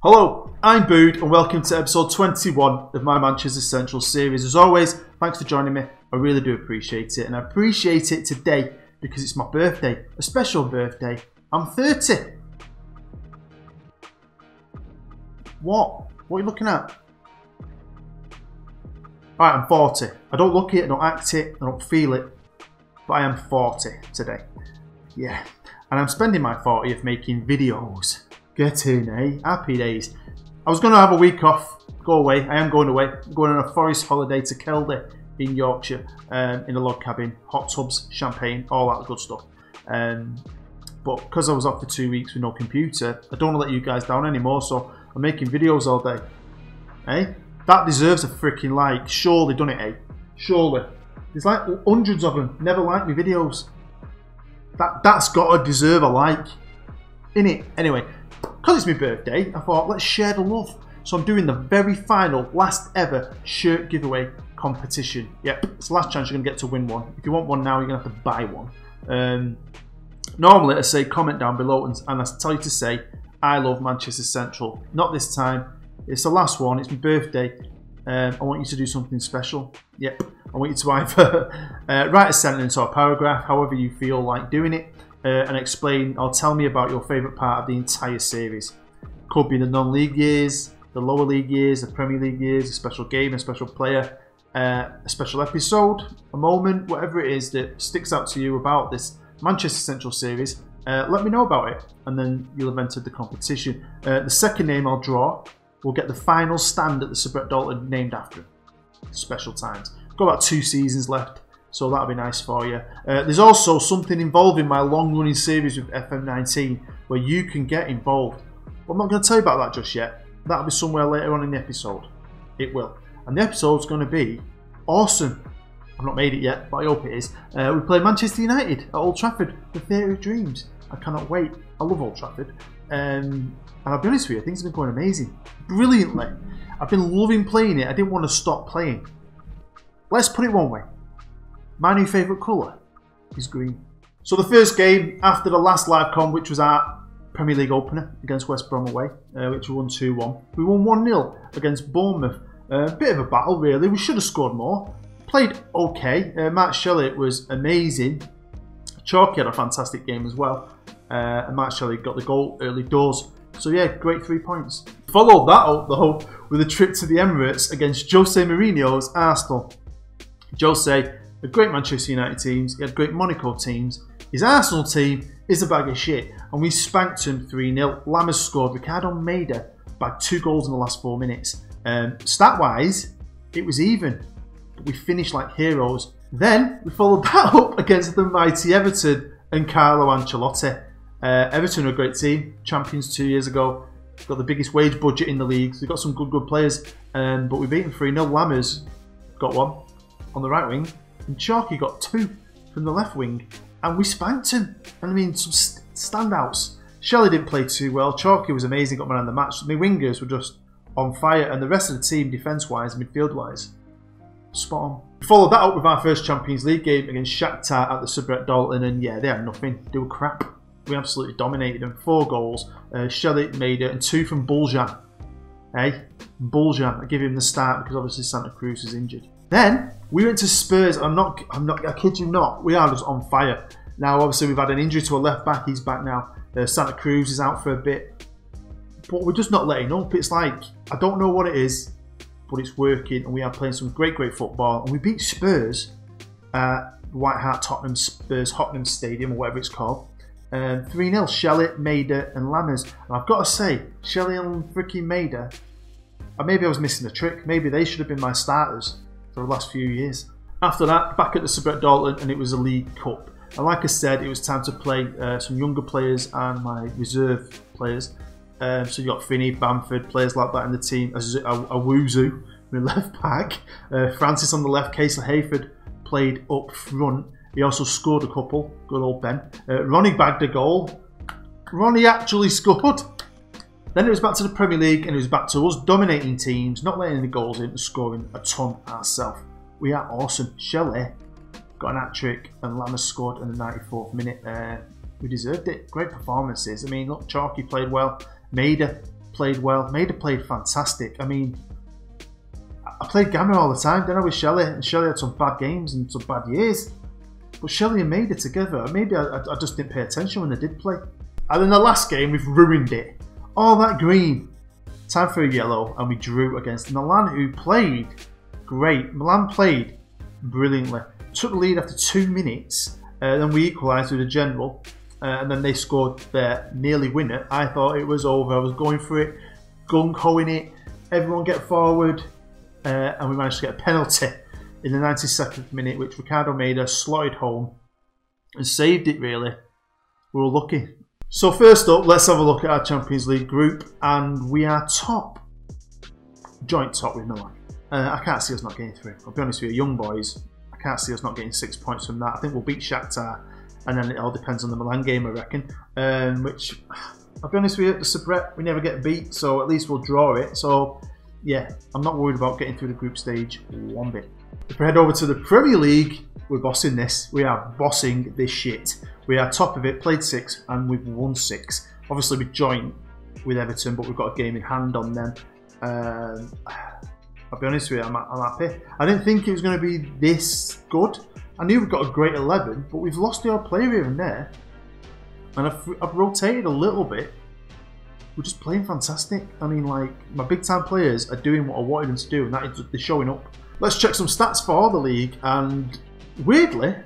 Hello, I'm Bood and welcome to episode 21 of my Manchester Central series. As always, thanks for joining me. I really do appreciate it, and I appreciate it today because it's my birthday, a special birthday. I'm 30. What? What are you looking at? Alright, I'm 40. I don't look it, I don't act it, I don't feel it, but I am 40 today. Yeah, and I'm spending my 40th making videos. Get in, eh? Happy days. I was going to have a week off, go away. I am going away. I'm going on a forest holiday to Keldy in Yorkshire, in a log cabin, hot tubs, champagne, all that good stuff. But because I was off for 2 weeks with no computer, I don't want to let you guys down anymore, so I'm making videos all day. Eh? That deserves a freaking like. Surely done it, eh? Surely. There's like hundreds of them. Never liked my videos. That's got to deserve a like. Innit? Anyway. Because it's my birthday, I thought, let's share the love. So I'm doing the very final, last ever shirt giveaway competition. Yep, it's the last chance you're going to get to win one. If you want one now, you're going to have to buy one. Normally, I say comment down below and I tell you to say, I love Manchester Central. Not this time. It's the last one. It's my birthday. I want you to do something special. Yep, I want you to either write a sentence or a paragraph, however you feel like doing it. And explain or tell me about your favourite part of the entire series. Could be the non-league years, the lower league years, the Premier League years, a special game, a special player, a special episode, a moment, whatever it is that sticks out to you about this Manchester Central series. Let me know about it, and then you'll have entered the competition. The second name I'll draw will get the final stand at the Sir Dalton named after him. Special times. Got about 2 seasons left. So that'll be nice for you. There's also something involving my long-running series with FM18 where you can get involved. But I'm not going to tell you about that just yet. That'll be somewhere later on in the episode. It will. And the episode's going to be awesome. I've not made it yet, but I hope it is. We play Manchester United at Old Trafford, the Theatre of Dreams. I cannot wait. I love Old Trafford. And I'll be honest with you, things have been going amazing. Brilliantly. I've been loving playing it. I didn't want to stop playing. Let's put it one way. My new favourite colour is green. So the first game after the last live com, which was our Premier League opener against West Brom away, which we won 2-1. We won 1-0 against Bournemouth. Bit of a battle really, we should have scored more. Played okay, Matt Shelley was amazing. Chalky had a fantastic game as well. And Matt Shelley got the goal early doors. So yeah, great 3 points. Followed that up though with a trip to the Emirates against Jose Mourinho's Arsenal. Jose, a great Manchester United teams, he had great Monaco teams. His Arsenal team is a bag of shit, and we spanked him 3-0. Lammers scored. Ricardo Maida bagged 2 goals in the last 4 minutes. Stat-wise, it was even, but we finished like heroes. Then we followed that up against the mighty Everton and Carlo Ancelotti. Everton are a great team, champions 2 years ago. Got the biggest wage budget in the league. So they've got some good players, but we beat them 3-0. Lammers got 1 on the right wing. And Chalky got 2 from the left wing, and we spanked him. And I mean, some standouts. Shelley didn't play too well. Chalky was amazing, got man of the match. My wingers were just on fire, and the rest of the team, defence-wise, midfield-wise, spot on. We followed that up with our first Champions League game against Shakhtar at the Sir Dalton, and yeah, they had nothing. They were crap. We absolutely dominated them. 4 goals. Shelley made it, and 2 from Buljan. Hey, Buljan. I give him the start because obviously Santa Cruz is injured. Then we went to Spurs. I kid you not. We are just on fire. Now, obviously, we've had an injury to a left back. He's back now. Santa Cruz is out for a bit. But we're just not letting up. It's like, I don't know what it is, but it's working. And we are playing some great football. And we beat Spurs at White Hart Tottenham Spurs Tottenham Stadium, or whatever it's called. 3-0. Shelley, Maida and Lammers. And I've got to say, Shelley and freaking Maida, maybe I was missing a trick. Maybe they should have been my starters for the last few years. After that, back at the Sir Dalton, and it was a League Cup. And like I said, it was time to play some younger players and my reserve players. So you got Finney, Bamford, players like that in the team. Awuzu, in left back. Francis on the left. Casey Hayford played up front. He also scored a couple. Good old Ben. Ronnie bagged a goal. Ronnie actually scored. Then it was back to the Premier League, and it was back to us dominating teams, not letting any goals in, and scoring a ton ourselves. We are awesome. Shelley got an hat-trick, and Lammers scored in the 94th minute. We deserved it. Great performances. I mean, look, Chalky played well. Maida played well. Maida played fantastic. I mean, I played Gamma all the time, didn't I, with Shelley? And Shelley had some bad games and some bad years. But Shelley and Maida together, maybe I just didn't pay attention when they did play. And then the last game, we've ruined it. All that green. Time for a yellow, and we drew against Milan, who played great. Milan played brilliantly. Took the lead after 2 minutes, then we equalised with a general, and then they scored their nearly winner. I thought it was over. I was going for it, gung-hoing it, everyone get forward, and we managed to get a penalty in the 92nd minute, which Ricardo Mayda slotted home and saved it, really. We were lucky. So first up, let's have a look at our Champions League group, and we are top. Joint top with Milan. I can't see us not getting through. I'll be honest with you, young boys, I can't see us not getting 6 points from that. I think we'll beat Shakhtar, and then it all depends on the Milan game, I reckon. Which, I'll be honest with you, the Sabret, we never get beat, so at least we'll draw it. So yeah, I'm not worried about getting through the group stage one bit. If we head over to the Premier League, we're bossing this. We are bossing this shit. We are top of it, played 6, and we've won 6. Obviously, we joined with Everton, but we've got a game in hand on them. I'll be honest with you, I'm happy. I didn't think it was going to be this good. I knew we've got a great 11, but we've lost the odd player here and there. And I've rotated a little bit. We're just playing fantastic. I mean, like, my big-time players are doing what I wanted them to do, and that is they're showing up. Let's check some stats for the league, and weirdly,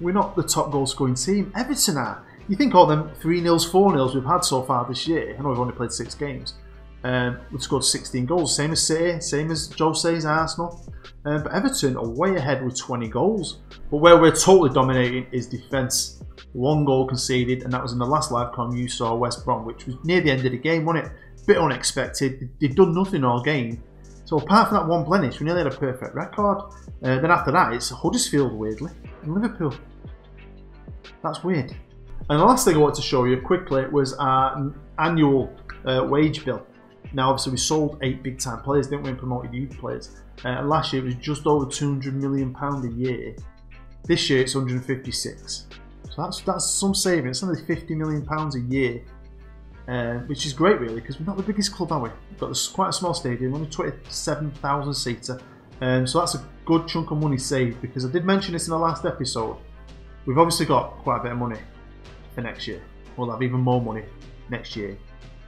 we're not the top goal-scoring team. Everton are. You think all them 3-0s, 4-0s we've had so far this year. I know we've only played 6 games. We've scored 16 goals, same as City, same as Jose's Arsenal. But Everton are way ahead with 20 goals. But where we're totally dominating is defence. 1 goal conceded, and that was in the last live com you saw, West Brom, which was near the end of the game, wasn't it? Bit unexpected. They'd done nothing all game. So apart from that one blemish, we nearly had a perfect record. Then after that, it's Huddersfield, weirdly, and Liverpool. That's weird. And the last thing I wanted to show you quickly was our annual wage bill. Now, obviously, we sold 8 big-time players, didn't we, and promoted youth players. And last year, it was just over £200 million a year. This year, it's 156. So that's some savings. It's only £50 million a year, which is great, really, because we're not the biggest club, are we? We've got quite a small stadium, only 27,000 seater. So that's a good chunk of money saved, because I did mention this in the last episode. We've obviously got quite a bit of money for next year. We'll have even more money next year.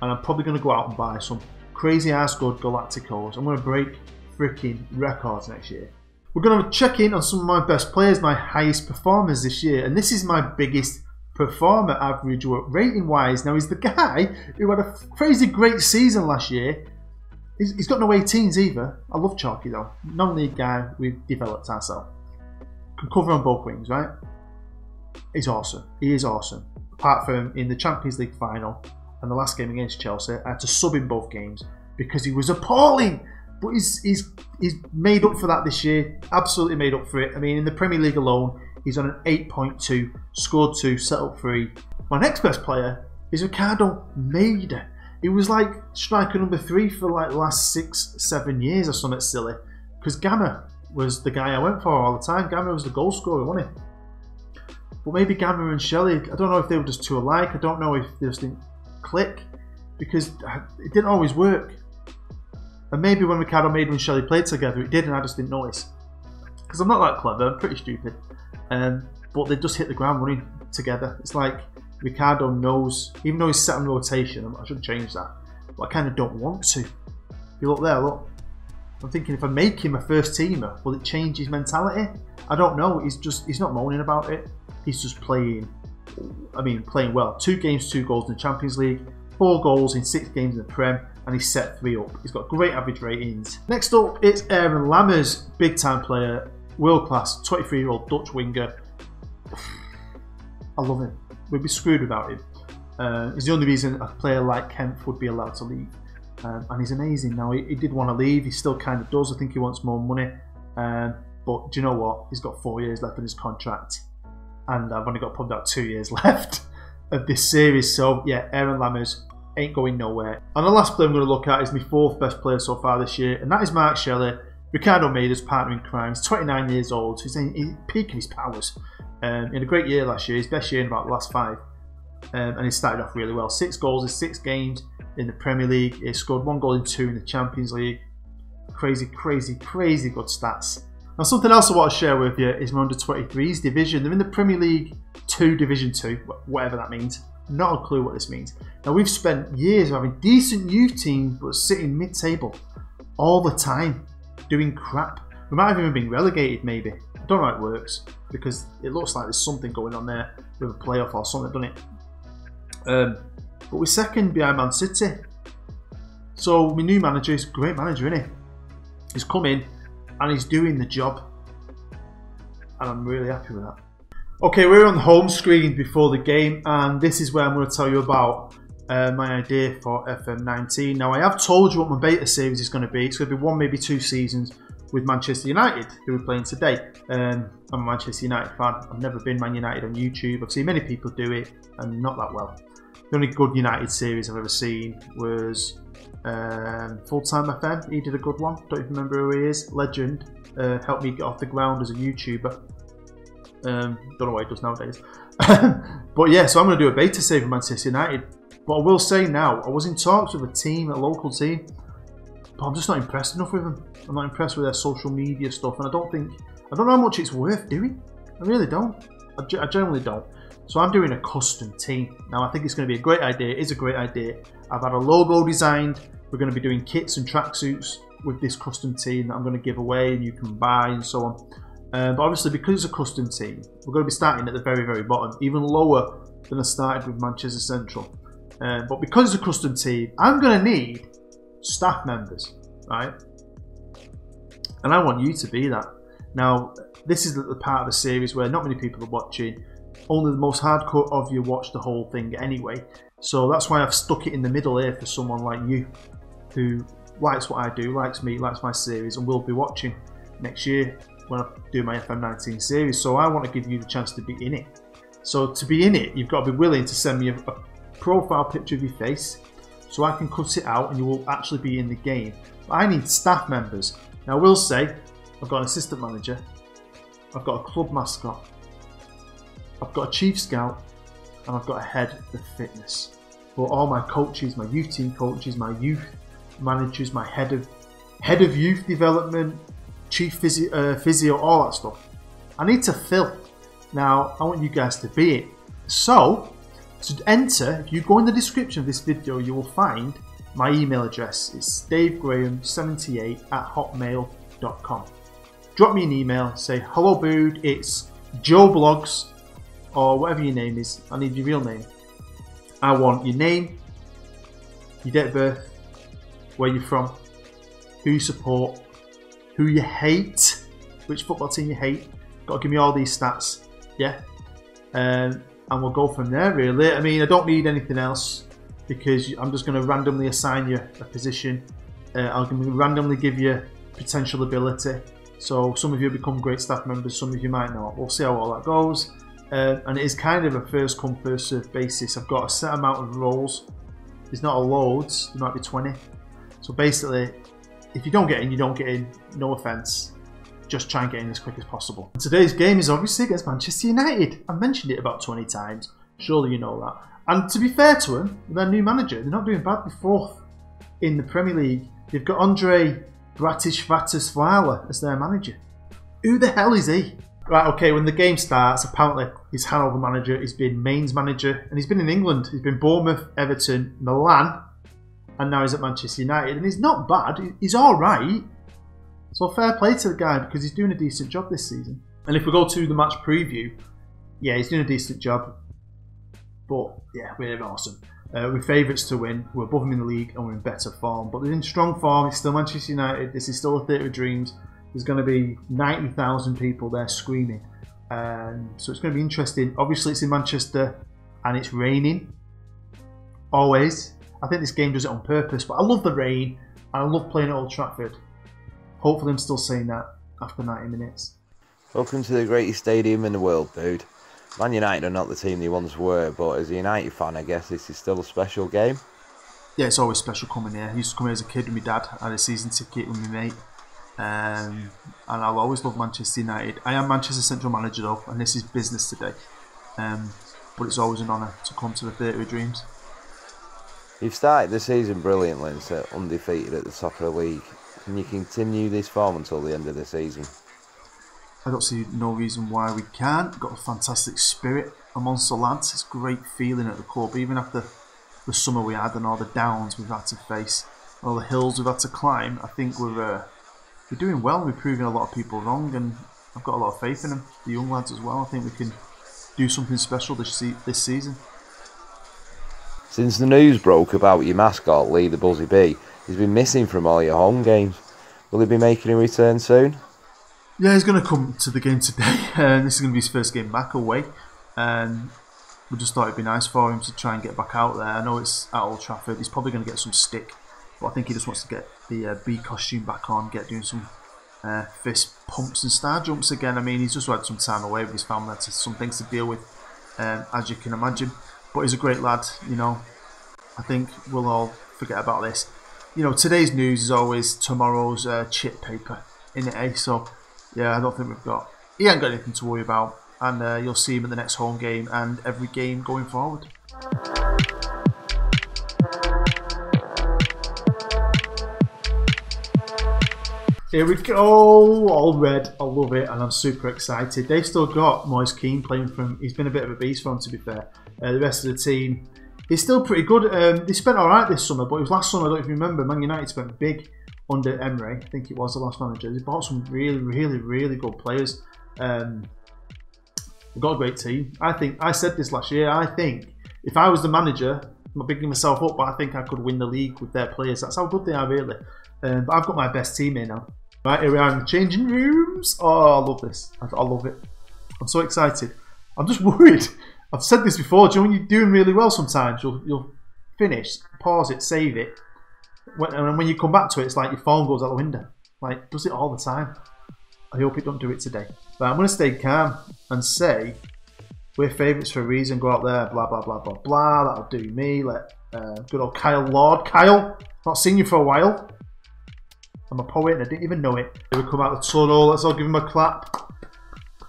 And I'm probably going to go out and buy some crazy ass good Galacticos. I'm going to break freaking records next year. We're going to check in on some of my best players, my highest performers this year. And this is my biggest performer average rating wise. Now, he's the guy who had a crazy great season last year. He's got no 18s either. I love Chalky though. Non-league guy, we've developed ourselves. Can cover on both wings, right? He's awesome. He is awesome. Apart from in the Champions League final and the last game against Chelsea, I had to sub in both games because he was appalling. But he's made up for that this year. Absolutely made up for it. I mean, in the Premier League alone, he's on an 8.2, scored 2, set up 3. My next best player is Ricardo Mayda. He was like striker number 3 for like the last 6-7 years or something silly. Because Gamma was the guy I went for all the time. Gamma was the goal scorer, wasn't he? But maybe Gamma and Shelley, I don't know if they were just too alike. I don't know if they just didn't click. Because it didn't always work. And maybe when Ricardo Mayda and Shelley played together, it did, and I just didn't notice. Because I'm not that clever, I'm pretty stupid. But they just hit the ground running together. It's like Ricardo knows, even though he's set on rotation, I should change that. But I kind of don't want to. You look there, look. I'm thinking if I make him a first teamer, will it change his mentality? I don't know. He's not moaning about it. He's just playing. I mean, playing well. 2 games, 2 goals in the Champions League. 4 goals in 6 games in the Prem. And he's set 3 up. He's got great average ratings. Next up, it's Aaron Lammers, big time player, world class, 23-year-old Dutch winger. I love him. We'd be screwed without him. He's the only reason a player like Kempf would be allowed to leave. And he's amazing. Now, he did want to leave. He still kind of does. I think he wants more money. But do you know what? He's got 4 years left in his contract. And I've only got probably about 2 years left of this series. So, yeah, Aaron Lammers ain't going nowhere. And the last player I'm going to look at is my 4th best player so far this year, and that is Mark Shelley, Ricardo Mayda's partner in crime. He's 29 years old, so he's peaking his powers. In a great year last year, his best year in about the last 5. And he started off really well. 6 goals in 6 games. in the Premier League. He scored 1 goal in 2 in the Champions League. Crazy, crazy, crazy good stats. Now, something else I want to share with you is my under-23s division. They're in the Premier League 2, Division 2, whatever that means. Not a clue what this means. Now, we've spent years having decent youth teams, but sitting mid-table all the time, doing crap. We might have even been relegated, maybe. I don't know how it works, because it looks like there's something going on there with a playoff or something, doesn't it? But we're second behind Man City. So my new manager is a great manager, isn't he? He's come in and he's doing the job. And I'm really happy with that. Okay, we're on the home screen before the game, and this is where I'm going to tell you about my idea for FM19. Now, I have told you what my beta series is going to be. It's going to be 1, maybe 2 seasons with Manchester United, who we're playing today. I'm a Manchester United fan. I've never been Man United on YouTube. I've seen many people do it, and not that well. The only good United series I've ever seen was Full Time FM. He did a good one. Don't even remember who he is. Legend. Helped me get off the ground as a YouTuber. Don't know what he does nowadays. But yeah, so I'm going to do a beta save of Manchester United. But I will say now, I was in talks with a team, a local team, but I'm just not impressed enough with them. I'm not impressed with their social media stuff, and I don't know how much it's worth doing. I really don't. I generally don't. So I'm doing a custom team. Now, I think it's going to be a great idea. It is a great idea. I've had a logo designed. We're going to be doing kits and tracksuits with this custom team that I'm going to give away and you can buy and so on. But obviously, because it's a custom team, we're going to be starting at the very, very bottom, even lower than I started with Manchester Central. But because it's a custom team, I'm going to need staff members, right? And I want you to be that. Now, this is the part of the series where not many people are watching. Only the most hardcore of you watch the whole thing anyway. So that's why I've stuck it in the middle here for someone like you, who likes what I do, likes me, likes my series, and will be watching next year when I do my FM19 series. So I want to give you the chance to be in it. So to be in it, you've got to be willing to send me a profile picture of your face so I can cut it out and you will actually be in the game. But I need staff members. Now I will say, I've got an assistant manager, I've got a club mascot, I've got a chief scout, and I've got a head of fitness. But all my coaches, my youth team coaches, my youth managers, my head of youth development, chief physio, all that stuff, I need to fill. Now, I want you guys to be it. So, to enter, if you go in the description of this video, you will find my email address. It's davegraham78@hotmail.com. Drop me an email, say, hello Bood, it's Joe Blogs, or whatever your name is. I need your real name. I want your name, your date of birth, where you're from, who you support, who you hate, which football team you hate. Got to give me all these stats, yeah? And we'll go from there, really. I mean, I don't need anything else because I'm just going to randomly assign you a position. I'm going to randomly give you potential ability. So some of you become great staff members, some of you might not. We'll see how all that goes. And it is kind of a first come, first served basis. I've got a set amount of roles. There's not a loads, there might be 20. So basically, if you don't get in, you don't get in. No offence. Just try and get in as quick as possible. Today's game is obviously against Manchester United. I've mentioned it about 20 times. Surely you know that. And to be fair to them, their new manager, they're not doing bad. They're 4th in the Premier League. They've got Andre Bratislava as their manager. Who the hell is he? Right, okay, when the game starts, apparently he's Hanover manager, he's been Mainz manager, and he's been in England. He's been Bournemouth, Everton, Milan, and now he's at Manchester United. And he's not bad, he's alright. So fair play to the guy because he's doing a decent job this season. And if we go to the match preview, yeah, he's doing a decent job. But yeah, we're awesome. We're favourites to win. We're above him in the league and we're in better form. But they're in strong form. It's still Manchester United. This is still a theatre of dreams. There's going to be 90,000 people there screaming. So it's going to be interesting. Obviously, it's in Manchester and it's raining. Always. I think this game does it on purpose. But I love the rain and I love playing at Old Trafford. Hopefully I'm still saying that after 90 minutes. Welcome to the greatest stadium in the world, dude. Man United are not the team they once were, but as a United fan, I guess this is still a special game. Yeah, it's always special coming here. I used to come here as a kid with my dad. I had a season ticket with my mate. And I'll always love Manchester United. I am Manchester Central manager though, and this is business today. But it's always an honour to come to the Theatre of Dreams. You've started the season brilliantly and set undefeated at the top of the league. Can you continue this form until the end of the season? I don't see no reason why we can't. Got a fantastic spirit amongst the lads. It's a great feeling at the club, even after the summer we had and all the downs we've had to face, all the hills we've had to climb. I think we're doing well. We're proving a lot of people wrong, and I've got a lot of faith in them, the young lads as well. I think we can do something special this season. Since the news broke about your mascot, Lee the Buzzy Bee, he's been missing from all your home games. Will he be making a return soon? Yeah, he's going to come to the game today. This is going to be his first game back away. And we just thought it'd be nice for him to try and get back out there. I know it's at Old Trafford. He's probably going to get some stick. But I think he just wants to get the bee costume back on, doing some fist pumps and star jumps again. I mean, he's just had some time away with his family. That's some things to deal with, as you can imagine. But he's a great lad, you know. I think we'll all forget about this. You know, today's news is always tomorrow's chip paper, innit, eh? So, yeah, I don't think he ain't got anything to worry about. And you'll see him at the next home game and every game going forward. Here we go, all red. I love it, and I'm super excited. They've still got Moise Kean playing from. He's been a bit of a beast for him, to be fair. The rest of the team is still pretty good. They spent all right this summer, but it was last summer. I don't even remember. Man United spent big under Emery. I think it was the last manager. They bought some really good players. They've got a great team. I said this last year. I think if I was the manager, I'm not bigging myself up, but I think I could win the league with their players. That's how good they are, really. But I've got my best team here now. Right, here we are in the changing rooms. Oh, I love this. I love it. I'm so excited. I'm just worried. I've said this before. Do you know when you're doing really well sometimes, you'll finish, pause it, save it. And when you come back to it, it's like your phone goes out the window. Like, does it all the time. I hope it don't do it today. But I'm going to stay calm and say, we're favourites for a reason. Go out there, blah, blah, blah, blah, blah. That'll do me. Let good old Kyle Lord. Kyle, not seen you for a while. I'm a poet and I didn't even know it. Here we come out the tunnel. Let's all give him a clap.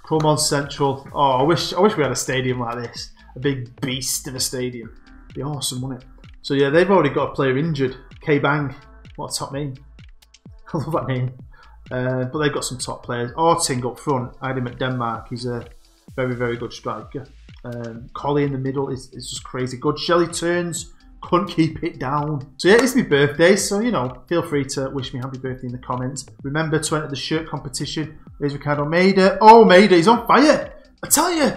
Come on, Central. Oh, I wish we had a stadium like this. A big beast of a stadium. It'd be awesome, wouldn't it? So yeah, they've already got a player injured. K-Bang. What a top name. I love that name. But they've got some top players. Orting up front. I had him at Denmark. He's a very good striker. Collie in the middle is just crazy good. Shelley Turns. Couldn't keep it down. So yeah, it's my birthday, so you know, feel free to wish me happy birthday in the comments. Remember to enter the shirt competition. There's Ricardo Maida. Oh, Maida, he's on fire. I tell you,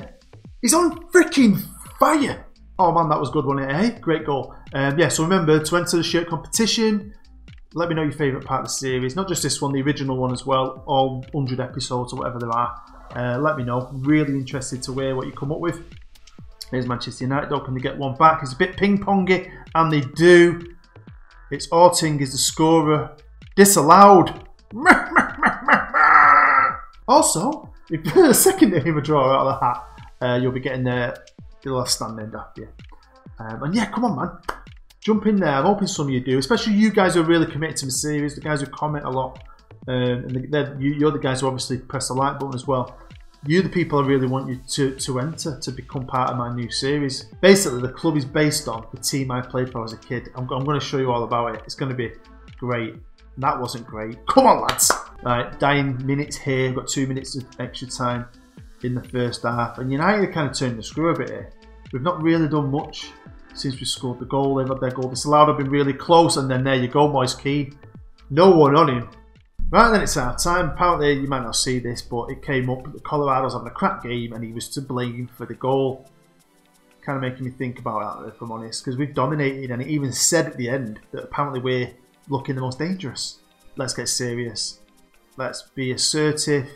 he's on freaking fire. Oh man, that was good, wasn't it, eh? Great goal. Yeah, so remember to enter the shirt competition. Let me know your favourite part of the series. Not just this one, the original one as well. All 100 episodes or whatever there are. Let me know. Really interested to hear what you come up with. Here's Manchester United. Though, can they get one back? It's a bit ping-pongy, and they do. It's Orting is the scorer. Disallowed. Also, if you're the second name a draw out of the hat, you'll be getting the last stand named after you. And yeah, come on, man. Jump in there. I'm hoping some of you do, especially you guys who are really committed to the series, the guys who comment a lot. And you're the guys who obviously press the like button as well. You're the people I really want you to enter to become part of my new series. Basically, the club is based on the team I played for as a kid. I'm going to show you all about it. It's going to be great. That wasn't great. Come on, lads. Right, dying minutes here. We've got 2 minutes of extra time in the first half. And United kind of turned the screw a bit here. We've not really done much since we scored the goal. They've had their goal disallowed. I've been really close. And then there you go, Moise Kean. No one on him. Right, then it's half time. Apparently, you might not see this, but it came up that Colorado's having a crap game and he was to blame for the goal. Kind of making me think about that, if I'm honest, because we've dominated and it even said at the end that apparently we're looking the most dangerous. Let's get serious. Let's be assertive.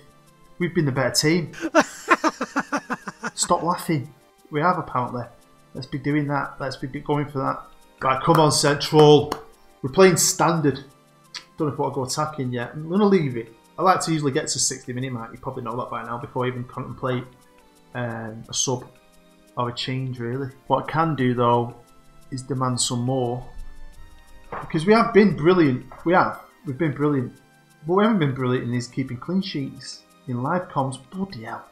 We've been the better team. Stop laughing. We have, apparently. Let's be doing that. Let's be going for that. Right, come on, Central. We're playing standard. Don't know if I want to go attacking yet. I'm going to leave it. I like to usually get to 60-minute mark. You probably know that by now before I even contemplate a sub or a change, really. What I can do, though, is demand some more. Because we have been brilliant. We have. We've been brilliant. But we haven't been brilliant in is keeping clean sheets. In live comms, bloody hell.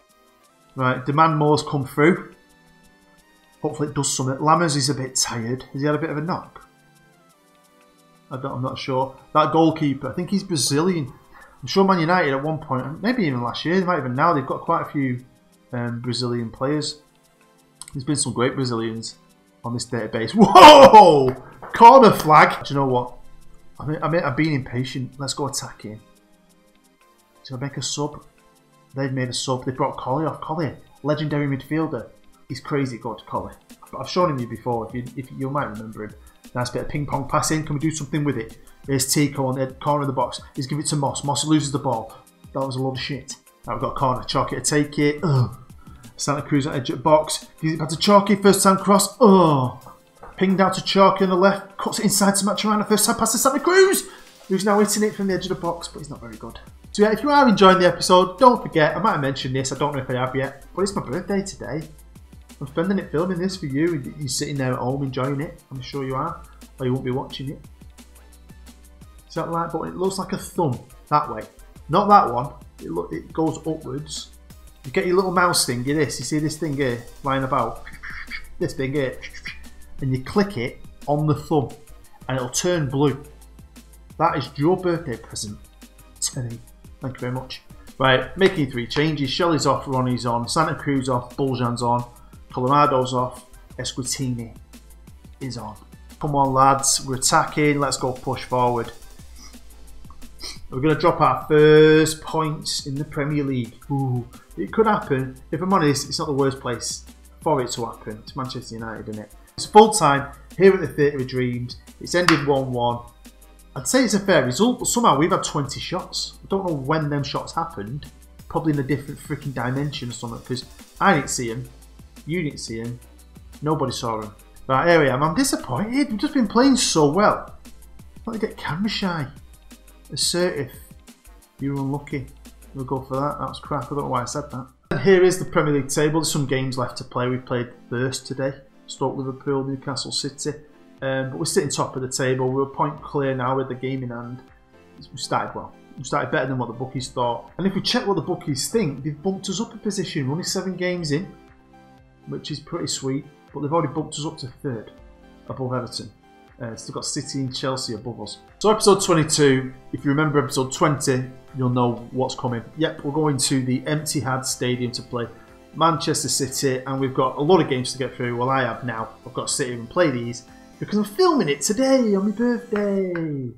Right, demand more's come through. Hopefully it does something. Lammers is a bit tired. Has he had a bit of a knock? I'm not sure. That goalkeeper, I think he's Brazilian. I'm sure Man United at one point, maybe even last year, they might even now, they've got quite a few Brazilian players. There's been some great Brazilians on this database. Whoa! Corner flag. Do you know what? I've been impatient. Let's go attacking. So I make a sub. They've made a sub. They brought Collie off. Collie, legendary midfielder. He's crazy good, Collie. I've shown him you before. If you might remember him. Nice bit of ping pong passing. Can we do something with it? Here's Tico on the corner of the box. He's giving it to Moss. Moss loses the ball. That was a load of shit. Now we've got a corner. Chalky to take it. Ugh. Santa Cruz on edge of the box. Gives it back to Chalky. First time cross. Oh. Pinged out to Chalky on the left. Cuts it inside to Maturana. First time pass to Santa Cruz, who's now hitting it from the edge of the box, but he's not very good. So yeah, if you are enjoying the episode, don't forget, I might have mentioned this, I don't know if I have yet, but it's my birthday today. I'm spending it filming this for you, and you're sitting there at home enjoying it. I'm sure you are, or you won't be watching it. See that like button? It looks like a thumb, that way. Not that one, it goes upwards. You get your little mouse thing, you see this thing here, lying about, this thing here, and you click it on the thumb, and it'll turn blue. That is your birthday present to me. Thank you very much. Right, making 3 changes. Shelley's off, Ronnie's on, Santa Cruz off, Buljan's on, Colorado's off, Esquitini is on. Come on lads, we're attacking, let's go push forward. We're going to drop our first points in the Premier League. Ooh, it could happen. If I'm honest, it's not the worst place for it to happen. It's Manchester United, isn't it? It's full time here at the Theatre of Dreams. It's ended 1-1. I'd say it's a fair result, but somehow we've had 20 shots. I don't know when them shots happened. Probably in a different freaking dimension or something, because I didn't see him. You didn't see him. Nobody saw him. Right, here I am. I'm disappointed. We've just been playing so well. I want to get camera shy. Assertive. You were unlucky. We'll go for that. That was crap. I don't know why I said that. And here is the Premier League table. There's some games left to play. We played first today. Stoke, Liverpool, Newcastle City. But we're sitting top of the table. We're a point clear now with the game in hand. We started well. We started better than what the bookies thought. And if we check what the bookies think, they've bumped us up a position. We're only 7 games in, which is pretty sweet. But they've already bumped us up to 3rd above Everton. Still got City and Chelsea above us. So episode 22, if you remember episode 20, you'll know what's coming. Yep, we're going to the Etihad Stadium to play Manchester City. And we've got a lot of games to get through. Well, I have now. I've got to sit here and play these, because I'm filming it today on my birthday.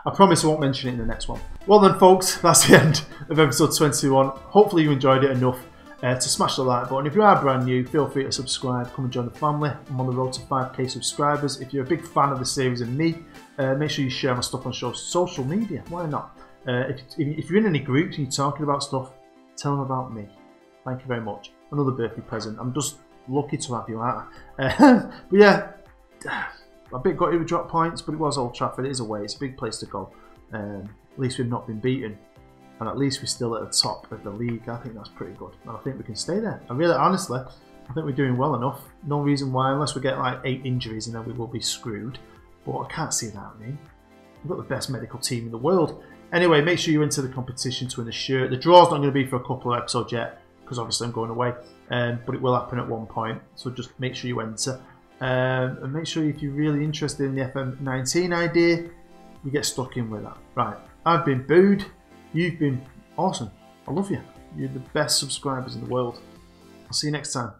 I promise I won't mention it in the next one. Well then folks, that's the end of episode 21. Hopefully you enjoyed it enough to smash the like button. If you are brand new, feel free to subscribe. Come and join the family. I'm on the road to 5k subscribers. If you're a big fan of the series and me, make sure you share my stuff on social media. Why not? If you're in any groups and you're talking about stuff, tell them about me. Thank you very much. Another birthday present. I'm just lucky to have you out. But yeah, a bit gutted with drop points, but it was Old Trafford. It is away. It's a big place to go. At least we've not been beaten, and at least we're still at the top of the league. I think that's pretty good, and I think we can stay there. And really, honestly, I think we're doing well enough. No reason why, unless we get like 8 injuries, and then we will be screwed. But I can't see that happening. We've got the best medical team in the world. Anyway, make sure you enter the competition to win the shirt. The draw's not going to be for a couple of episodes yet, because obviously I'm going away. But it will happen at one point, so just make sure you enter. And make sure if you're really interested in the FM18 idea, you get stuck in with that. Right, I've been booed. You've been awesome. I love you. You're the best subscribers in the world. I'll see you next time.